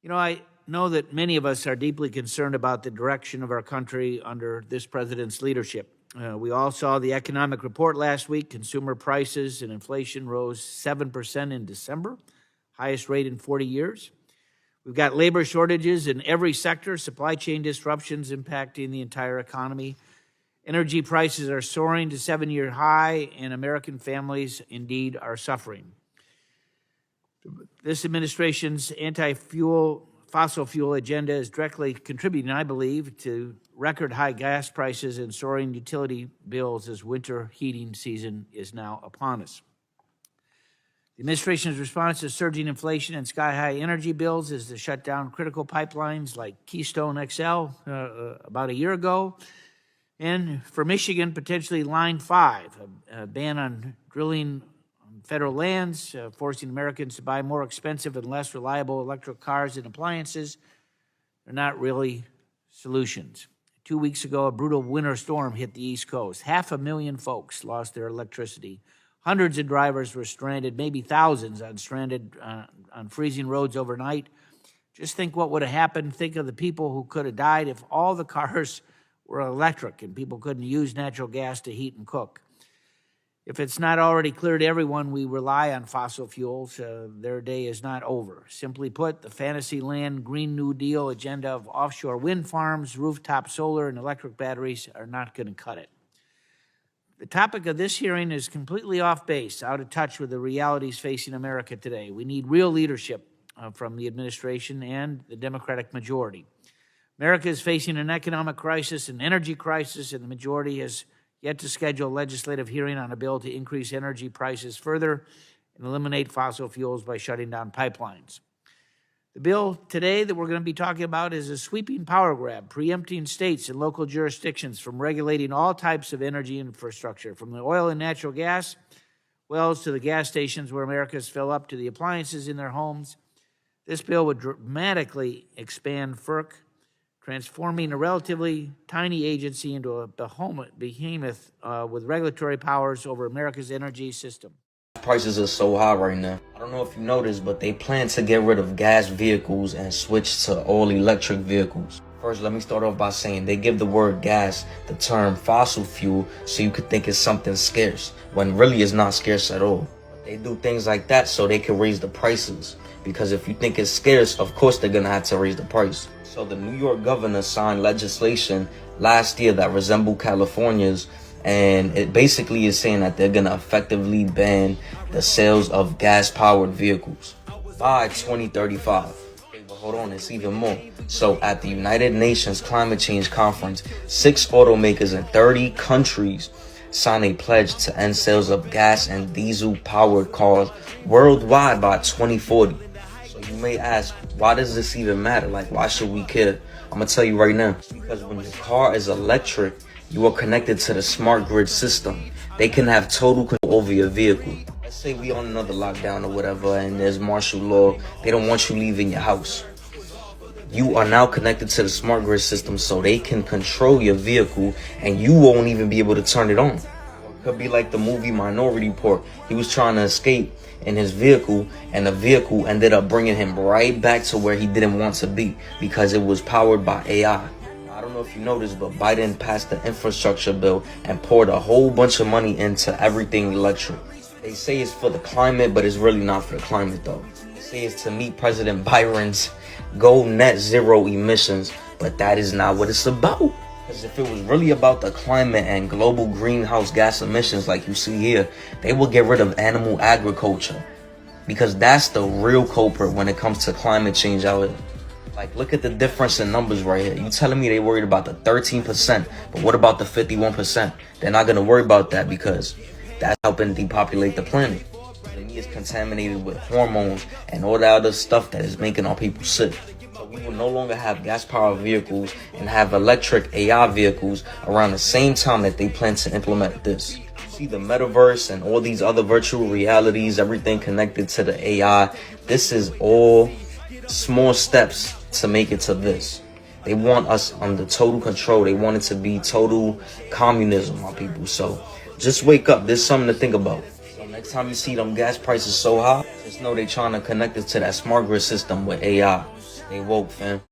I know that many of us are deeply concerned about the direction of our country under this president's leadership. We all saw the economic report last week. Consumer prices and inflation rose 7% in December, highest rate in 40 years. We've got labor shortages in every sector, supply chain disruptions impacting the entire economy. Energy prices are soaring to 7-year high, and American families indeed are suffering. This administration's fossil fuel agenda is directly contributing, I believe, to record high gas prices and soaring utility bills as winter heating season is now upon us. The administration's response to surging inflation and sky-high energy bills is to shut down critical pipelines like Keystone XL about a year ago, and for Michigan, potentially Line 5, a ban on drilling on federal lands, forcing Americans to buy more expensive and less reliable electric cars and appliances. They're not really solutions. 2 weeks ago, a brutal winter storm hit the East Coast. 500,000 folks lost their electricity. Hundreds of drivers were stranded, maybe thousands on freezing roads overnight. Just think what would have happened. Think of the people who could have died if all the cars were electric and people couldn't use natural gas to heat and cook. If it's not already clear to everyone we rely on fossil fuels, their day is not over. Simply put, the Fantasyland Green New Deal agenda of offshore wind farms, rooftop solar, and electric batteries are not going to cut it. The topic of this hearing is completely off base, out of touch with the realities facing America today. We need real leadership from the administration and the Democratic majority. America is facing an economic crisis, an energy crisis, and the majority has yet to schedule a legislative hearing on a bill to increase energy prices further and eliminate fossil fuels by shutting down pipelines. The bill today that we're going to be talking about is a sweeping power grab, preempting states and local jurisdictions from regulating all types of energy infrastructure, from the oil and natural gas wells to the gas stations where Americans fill up to the appliances in their homes. This bill would dramatically expand FERC, transforming a relatively tiny agency into a behemoth with regulatory powers over America's energy system. Prices are so high right now. I don't know if you noticed, but they plan to get rid of gas vehicles and switch to all electric vehicles. First, let me start off by saying they give the word gas the term fossil fuel so you could think it's something scarce, when really it's not scarce at all. They do things like that so they can raise the prices, because if you think it's scarce, of course they're gonna have to raise the price. So the New York governor signed legislation last year that resembled California's, and it basically is saying that they're gonna effectively ban the sales of gas-powered vehicles by 2035. Okay, but hold on, it's even more. So at the United Nations Climate Change Conference, 6 automakers in 30 countries signed a pledge to end sales of gas and diesel-powered cars worldwide by 2040. So you may ask, why does this even matter? Like, why should we care? I'm gonna tell you right now. Because when your car is electric, you are connected to the smart grid system. They can have total control over your vehicle. Let's say we on another lockdown or whatever, and there's martial law. They don't want you leaving your house. You are now connected to the smart grid system, so they can control your vehicle, and you won't even be able to turn it on. It could be like the movie Minority Report. He was trying to escape in his vehicle, and the vehicle ended up bringing him right back to where he didn't want to be because it was powered by AI. I don't know if you noticed, but Biden passed the infrastructure bill and poured a whole bunch of money into everything electric. They say it's for the climate, but it's really not for the climate though. They say it's to meet President Biden's goal net zero emissions, but that is not what it's about. Because if it was really about the climate and global greenhouse gas emissions like you see here, they will get rid of animal agriculture. Because that's the real culprit when it comes to climate change out here. Like, look at the difference in numbers right here. You telling me they worried about the 13%, but what about the 51%? They're not going to worry about that because that's helping depopulate the planet. The meat is contaminated with hormones and all that other stuff that is making our people sick. So we will no longer have gas-powered vehicles and have electric AI vehicles around the same time that they plan to implement this. See, the metaverse and all these other virtual realities, everything connected to the AI, this is all small steps to make it to this. They want us under total control. They want it to be total communism, my people. So just wake up. There's something to think about. So now Next time you see them gas prices so high, just know they trying to connect us to that smart grid system with AI. They woke, fam.